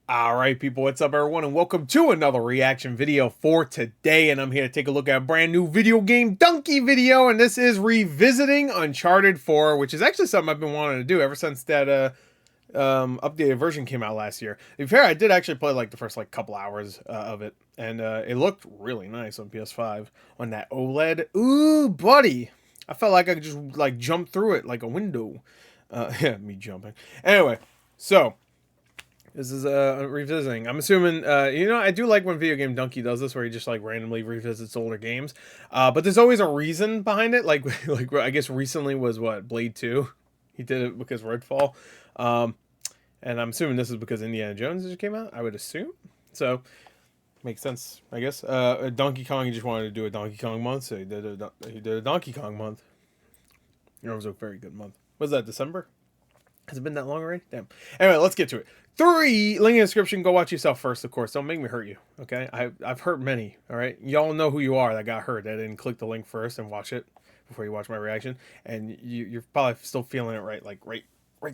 Alright people, what's up everyone, and welcome to another reaction video for today, and I'm here to take a look at a brand new video game donkey video, and this is revisiting Uncharted 4, which is actually something I've been wanting to do ever since that updated version came out last year. To be fair, I did actually play like the first couple hours of it, and it looked really nice on PS5 on that OLED. Ooh, buddy! I felt like I could just like jump through it like a window. Yeah, me jumping. Anyway, so this is revisiting. I'm assuming, I do like when videogamedunkey does this, where he just like randomly revisits older games. But there's always a reason behind it. Like I guess recently was what, Blade 2. He did it because Redfall. And I'm assuming this is because Indiana Jones just came out. I would assume. So makes sense, I guess. Donkey Kong, he just wanted to do a Donkey Kong month, so he did a Donkey Kong month. It was a very good month. Was that December? Has it been that long already? Damn. Anyway, let's get to it. 3, link in the description. Go watch yourself first, of course. Don't make me hurt you, okay? I've hurt many, all right? Y'all know who you are that got hurt. That didn't click the link first and watch it before you watch my reaction. And you're probably still feeling it right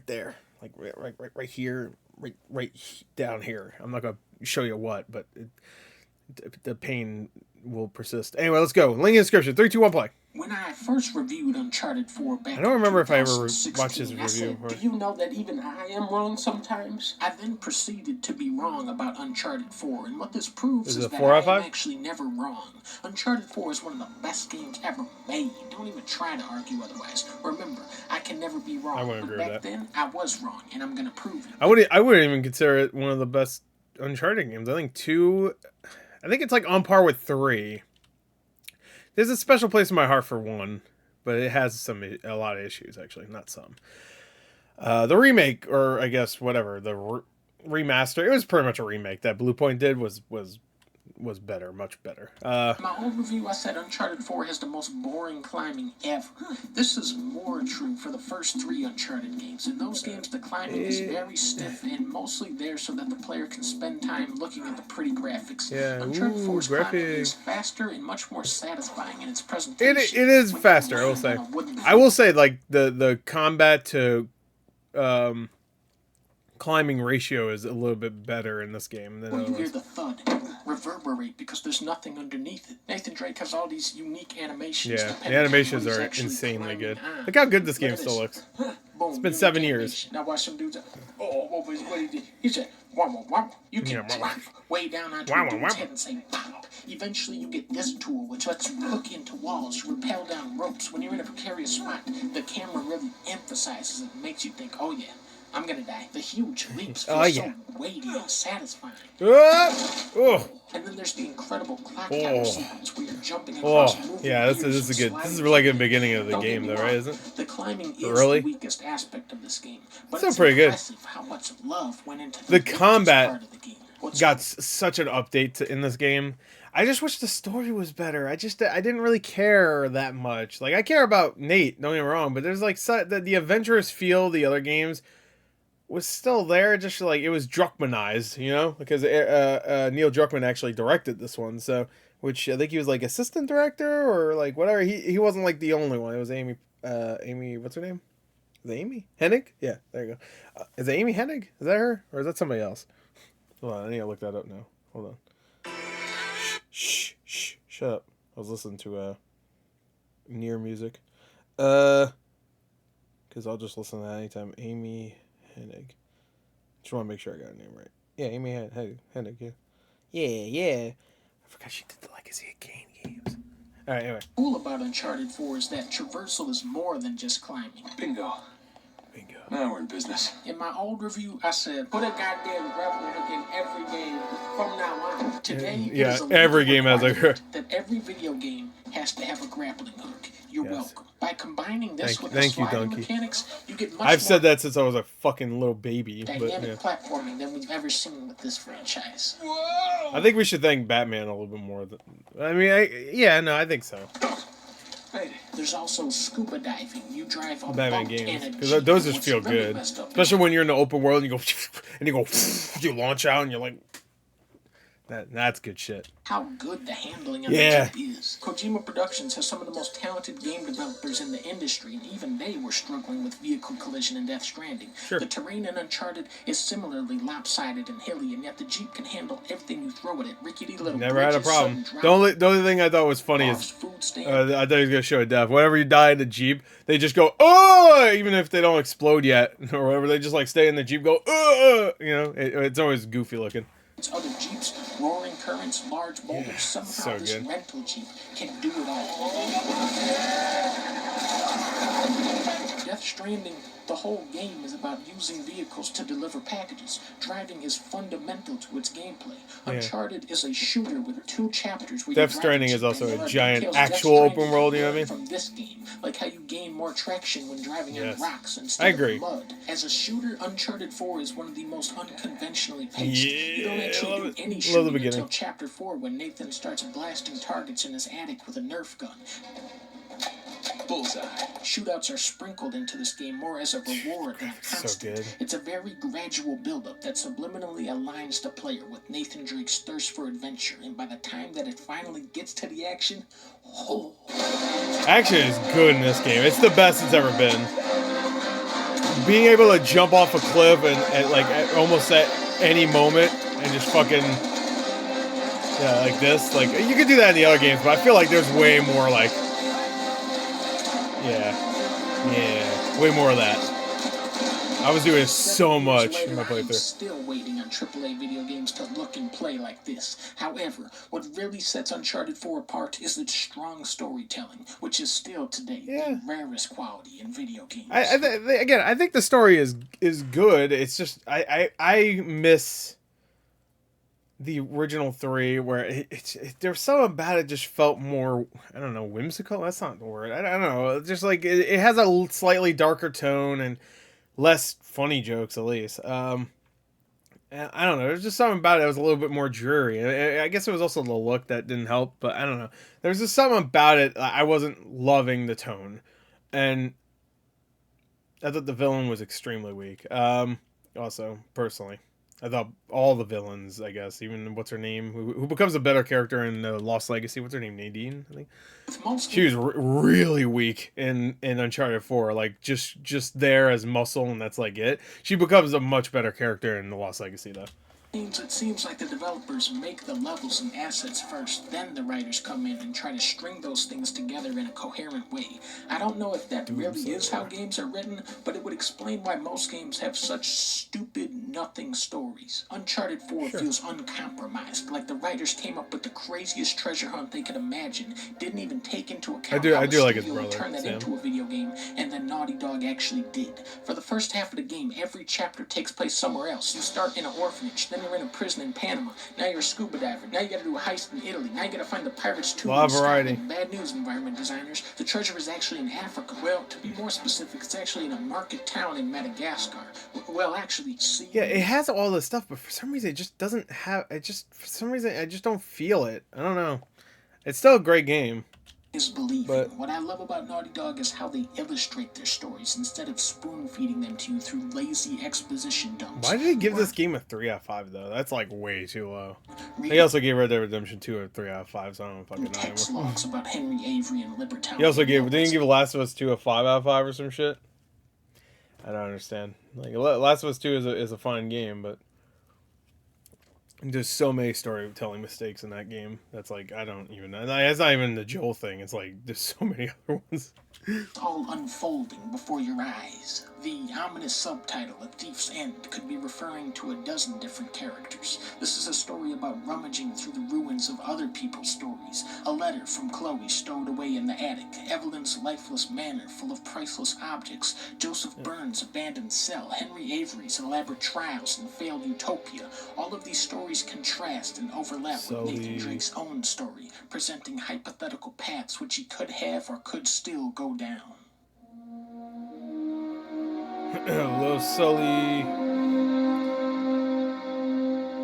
there. Like right here, right down here. I'm not going to show you what, but the pain will persist. Anyway, let's go. Link in the description. 3, 2, 1, play. When I first reviewed Uncharted 4 back I don't remember if I ever 2016, watched his review. said, do you know that even I am wrong sometimes? I then proceeded to be wrong about Uncharted 4, and what this proves is that I am actually never wrong. Uncharted 4 is one of the best games ever made. Don't even try to argue otherwise. Remember, I can never be wrong. I wouldn't agree with that. Then, I was wrong, and I'm going to prove it. I wouldn't even consider it one of the best Uncharted games. I think it's like on par with 3. There's a special place in my heart for 1, but it has a lot of issues, actually. Not some. The remake, or I guess whatever, the remaster, it was pretty much a remake. That Blue Point did was better, much better. In my old review, I said Uncharted 4 has the most boring climbing ever. This is more true for the first 3 Uncharted games. In those games, the climbing is very stiff and mostly there so that the player can spend time looking at the pretty graphics. Yeah, Uncharted 4's climbing is faster and much more satisfying in its presentation. It is faster, I will say. I will say, like, the combat to climbing ratio is a little bit better in this game than when you hear the thud reverberate because there's nothing underneath it. Nathan Drake has all these unique animations. Yeah, the animations are insanely good. Look how good this game still looks. It's been 7 years. Now watch some dudes. What he did? He said, "Wah, wah." You can drop way down onto a dude's head and say, "Pop." Eventually, you get this tool, which lets you hook into walls, rappel down ropes. When you're in a precarious spot, the camera really emphasizes it and makes you think, "Oh yeah, I'm gonna die." The huge leaps feel so weighty and satisfying. And then there's the incredible clock tower sequence where you're jumping across moving this is good. This is like in the beginning of the game, though, right? Isn't it? The climbing is the weakest aspect of this game, but it's pretty good. How much love went into the combat part of the game. Got such an update in this game. I just wish the story was better. I didn't really care that much. Like, I care about Nate, don't get me wrong, but there's like the adventurous feel of the other games was still there, just like it was Druckmannized, because Neil Druckmann actually directed this one, so which I think he was like assistant director or like whatever. He wasn't like the only one. It was Amy, what's her name? Is it Amy Hennig? Yeah, there you go. Is it Amy Hennig? Is that her or is that somebody else? Hold on, I need to look that up now. Hold on. Shh, shut up. I was listening to Near music. Because I'll just listen to that anytime. Amy Hennig. Just want to make sure I got her name right. Yeah, Amy Hennig, yeah. Yeah. I forgot she did the Legacy of Kain games. Alright, anyway. Cool about Uncharted 4 is that traversal is more than just climbing. Bingo. Now we're in business. In my old review, I said, put a goddamn grappling hook in every game from now on. Today, every game has a hook. That every video game has to have a grappling hook. You're welcome. By combining this with the sliding mechanics, you get much I've said that since I was a fucking little baby. Dynamic platforming than we've ever seen with this franchise. Whoa! I think we should thank Batman a little bit more. I think so. There's also scuba diving. You drive a Batman boat games, and because those just feel good, especially when you're in the open world and you go, you launch out and you're like, That's good shit. How good the handling on the Jeep is. Kojima Productions has some of the most talented game developers in the industry, and even they were struggling with vehicle collision in Death Stranding. Sure. The terrain in Uncharted is similarly lopsided and hilly, and yet the Jeep can handle everything you throw at it. Rickety little Never had a bridges, problem. sudden The only thing I thought was funny bars, is food stand. I thought he was gonna show a death. Whenever you die in the Jeep, they just go oh, even if they don't explode yet or whatever. They just like stay in the Jeep, go you know. It's always goofy looking. Other Jeeps, roaring currents, large boulders. Somehow this rental Jeep can do it all. Death Stranding, the whole game is about using vehicles to deliver packages. Driving is fundamental to its gameplay. Uncharted is a shooter with 2 chapters where Death Stranding is also a giant actual open world, you know what I mean? From this game, like how you gain more traction when driving on rocks instead I agree. of mud. As a shooter, Uncharted 4 is one of the most unconventionally paced. You don't actually do any shooting until Chapter 4 when Nathan starts blasting targets in his attic with a Nerf gun. Bullseye. Shootouts are sprinkled into this game more as a reward than a constant. So it's a very gradual build-up that subliminally aligns the player with Nathan Drake's thirst for adventure, and by the time that it finally gets to the action, action is good in this game. It's the best it's ever been. Being able to jump off a cliff and like almost at any moment and just fucking like this, like you could do that in the other games, but I feel like there's way more like. Yeah, way more of that. I was doing so much in my playthrough. I'm still waiting on AAA video games to look and play like this. However, what really sets Uncharted 4 apart is its strong storytelling, which is still today the rarest quality in video games. I think the story is good. It's just I miss the original 3 where there's something about it just felt more, I don't know, whimsical. That's not the word. I don't know. Just like it has a slightly darker tone and less funny jokes, at least. I don't know. There's just something about it that was a little bit more dreary. I guess it was also the look that didn't help, but I don't know. There's just something about it. I wasn't loving the tone, and I thought the villain was extremely weak. Also, personally. I thought all the villains, I guess, even what's her name, who becomes a better character in Lost Legacy. What's her name? Nadine, I think. She was really weak in Uncharted 4, like just there as muscle, and that's like it. She becomes a much better character in the Lost Legacy, though. It seems like the developers make the levels and assets first, then the writers come in and try to string those things together in a coherent way. I don't know if that really is how games are written, but it would explain why most games have such stupid, nothing stories. Uncharted 4 feels uncompromised, like the writers came up with the craziest treasure hunt they could imagine, didn't even take into account how I do the like his studio would brother, turn that Sam. into a video game, and then Naughty Dog actually did. For the first half of the game, every chapter takes place somewhere else. You start in an orphanage, then you're in a prison in Panama. Now you're a scuba diver. Now you gotta do a heist in Italy. Now you gotta find the pirates too. A lot of variety. Bad news, environment designers. The treasure is actually in Africa. Well, to be more specific, it's actually in a market town in Madagascar. Well, actually, see. Yeah, it has all this stuff, but for some reason it just doesn't have. For some reason I just don't feel it. I don't know. It's still a great game. Is believing. What I love about Naughty Dog is how they illustrate their stories instead of spoon-feeding them to you through lazy exposition dumps. Why did he give this game a 3 out of 5 though? That's like way too low. He also gave Red Dead Redemption 2 a 3 out of 5, so I don't fucking know text logs about Henry Avery and Libertown. He also didn't he give Last of Us 2 a 5 out of 5 or some shit? I don't understand. Like Last of Us 2 is a fine game, but there's so many storytelling mistakes in that game. That's like, I don't even know. It's not even the Joel thing. It's like, there's so many other ones. All unfolding before your eyes. The ominous subtitle, A Thief's End, could be referring to a dozen different characters. This is a story about rummaging through the ruins of other people's stories. A letter from Chloe stowed away in the attic. Evelyn's lifeless manor full of priceless objects. Joseph Burns' abandoned cell. Henry Avery's elaborate trials and failed utopia. All of these stories contrast and overlap with Nathan Drake's own story, presenting hypothetical paths which he could have or could still go down. Hello, Sully.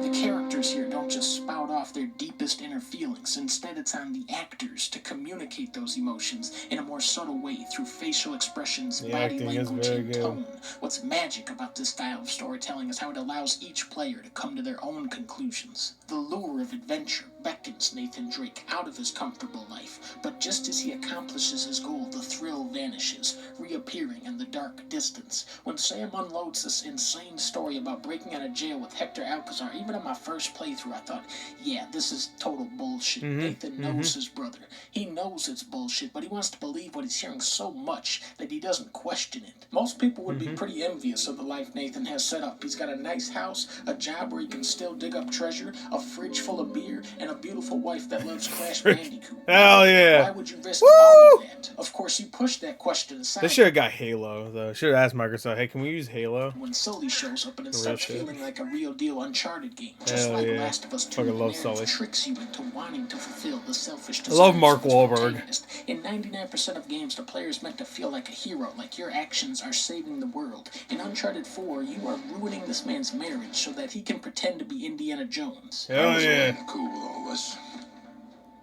The characters characters here don't just spout off their deepest inner feelings. Instead, it's on the actors to communicate those emotions in a more subtle way through facial expressions, body language, and tone. What's magic about this style of storytelling is how it allows each player to come to their own conclusions. The lure of adventure beckons Nathan Drake out of his comfortable life, but just as he accomplishes his goal, the thrill vanishes, reappearing in the dark distance. When Sam unloads this insane story about breaking out of jail with Hector Alcazar, even in my first playthrough, I thought, yeah, this is total bullshit. Nathan knows his brother. He knows it's bullshit, but he wants to believe what he's hearing so much that he doesn't question it. Most people would be pretty envious of the life Nathan has set up. He's got a nice house, a job where he can still dig up treasure, a fridge full of beer, and a beautiful wife that loves Crash Bandicoot. Hell yeah. Why would you risk all of that? Of course, you push that question aside. They should have got Halo, though. Should have asked Microsoft, hey, can we use Halo? When Sully shows up and it starts feeling like a real deal Uncharted game, just Hell like yeah. Last of Us 2, Fucking love the Sully. narrative tricks you into wanting to fulfill the selfish I love desires Mark of its Wahlberg. protagonist. In 99% of games, the player is meant to feel like a hero, like your actions are saving the world. In Uncharted 4, you are ruining this man's marriage so that he can pretend to be Indiana Jones. Hell yeah. Cool with all this.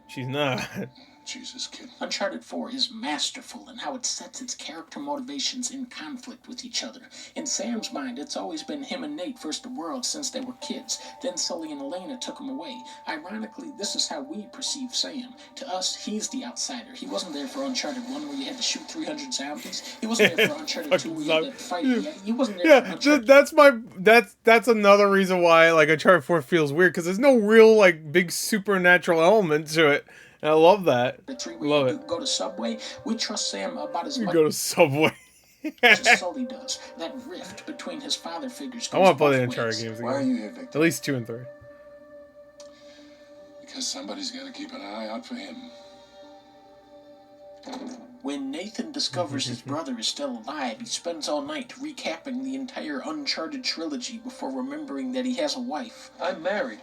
She's not. Jesus, kid. Uncharted 4 is masterful in how it sets its character motivations in conflict with each other. In Sam's mind, it's always been him and Nate versus the world since they were kids. Then Sully and Elena took him away. Ironically, this is how we perceive Sam. To us, he's the outsider. He wasn't there for Uncharted 1 where you had to shoot 300 zombies. He wasn't there for Uncharted 2 where you had to fight. He wasn't there for Uncharted. That's another reason why like Uncharted 4 feels weird, because there's no real like big supernatural element to it. And I love that. The 3 Love where you it. go to Subway, we trust Sam about as You much go to Subway. as Sully does. That rift between his father figures I want to goes play the both Uncharted ways. games Why are again. you here, Victor? At least 2 and 3. Because somebody's got to keep an eye out for him. When Nathan discovers his brother is still alive, he spends all night recapping the entire Uncharted trilogy before remembering that he has a wife. I'm married.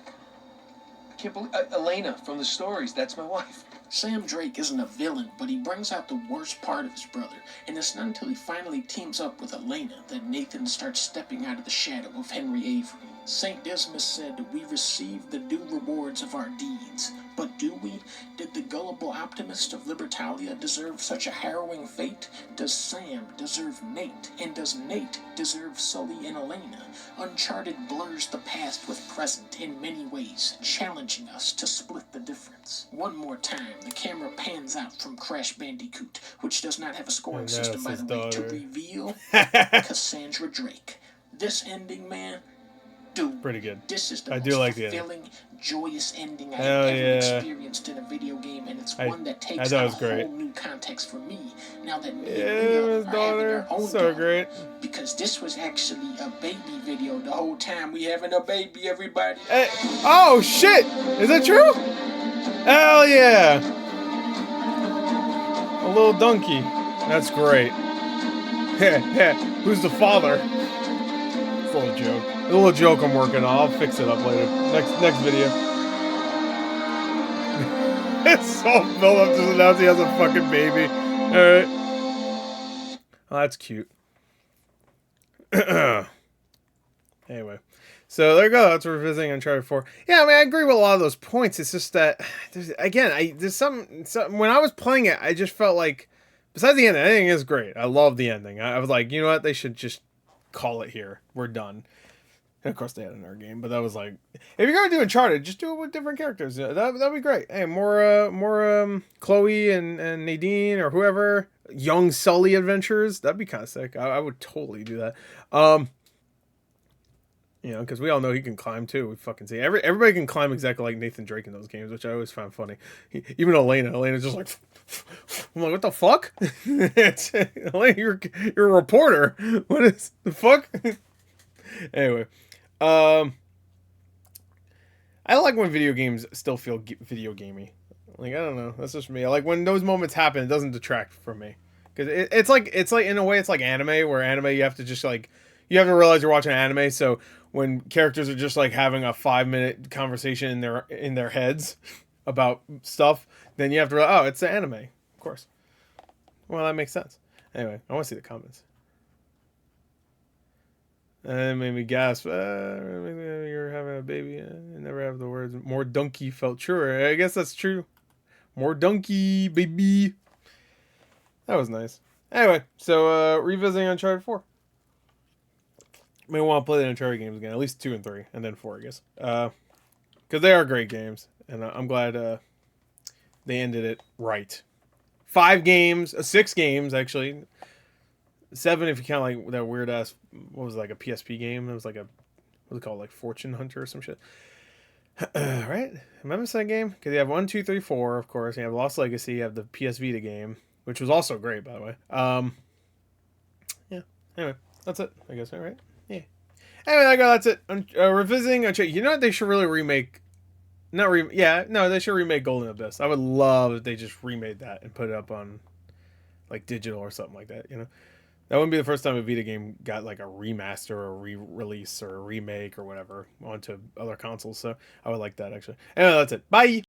I can't believe Elena from the stories. That's my wife. Sam Drake isn't a villain, but he brings out the worst part of his brother, and it's not until he finally teams up with Elena that Nathan starts stepping out of the shadow of Henry Avery. St. Dismas said, "We receive the due rewards of our deeds." But do we? Did the gullible optimist of Libertalia deserve such a harrowing fate? Does Sam deserve Nate? And does Nate deserve Sully and Elena? Uncharted blurs the past with present in many ways, challenging us to split the difference. One more time, the camera pans out from Crash Bandicoot, which does not have a scoring And system, that's by his the way, to daughter. reveal Cassandra Drake. This ending, man, dude, Pretty good. this is the I most do like the ending. fulfilling, joyous ending I've Hell ever yeah. experienced in a video game, and it's one that I takes thought it on a was great. whole new context for me. Now that me Yeah, and Leah his are having daughter. our own So daughter, great. because this was actually a baby video the whole time. We having a baby, everybody. Hey, oh shit! Is that true? Hell yeah! A little donkey. That's great. Who's the father? It's a little joke. A little joke I'm working on. I'll fix it up later. Next video. It's so Philip just announced he has a fucking baby. Alright. Oh, that's cute. Anyway. So there you go. That's revisiting Uncharted 4. Yeah, I mean, I agree with a lot of those points. It's just that, there's some when I was playing it, I just felt like, besides the ending, the ending is great. I love the ending. I was like, you know what? They should just call it here. We're done. And of course, they had another game, but that was like, if you're gonna do Uncharted, just do it with different characters. That'd be great. Hey, more Chloe and Nadine or whoever, young Sully adventures. That'd be kind of sick. I would totally do that. You know, because we all know he can climb too. We fucking see everybody can climb exactly like Nathan Drake in those games, which I always find funny. Even Elena's just like, I'm like, what the fuck? Elena, you're a reporter. What is the fuck? Anyway, I like when video games still feel video gamey. Like, I don't know, that's just me. I like when those moments happen. It doesn't detract from me, because it's like in a way it's like anime, where anime you have to just like. You have to realize you're watching anime, so when characters are just like having a 5-minute conversation in their heads about stuff, then you have to realize, oh, it's the anime, of course. Well, that makes sense. Anyway, I want to see the comments. And it made me gasp. You're having a baby. never have the words more donkey felt truer. I guess that's true. More donkey, baby. That was nice. Anyway, so revisiting Uncharted 4. May want to play the Uncharted games again, at least 2 and 3, and then 4, I guess. Because they are great games, and I'm glad they ended it right. 5 games, 6 games actually. 7 if you count like that weird ass, what was it, like a PSP game? It was like a, what was it called, like Fortune Hunter or some shit. Right? Am I missing that game? Because you have 1, 2, 3, 4, of course. You have Lost Legacy. You have the PS Vita game, which was also great, by the way. Yeah. Anyway, that's it. I guess. All right. Yeah. Anyway, that's it. Revisiting Uncharted. You know what? They should really remake. They should remake Golden Abyss. I would love if they just remade that and put it up on, like, digital or something like that. You know, that wouldn't be the first time a Vita game got like a remaster or a re-release or a remake or whatever onto other consoles. So I would like that actually. Anyway, that's it. Bye.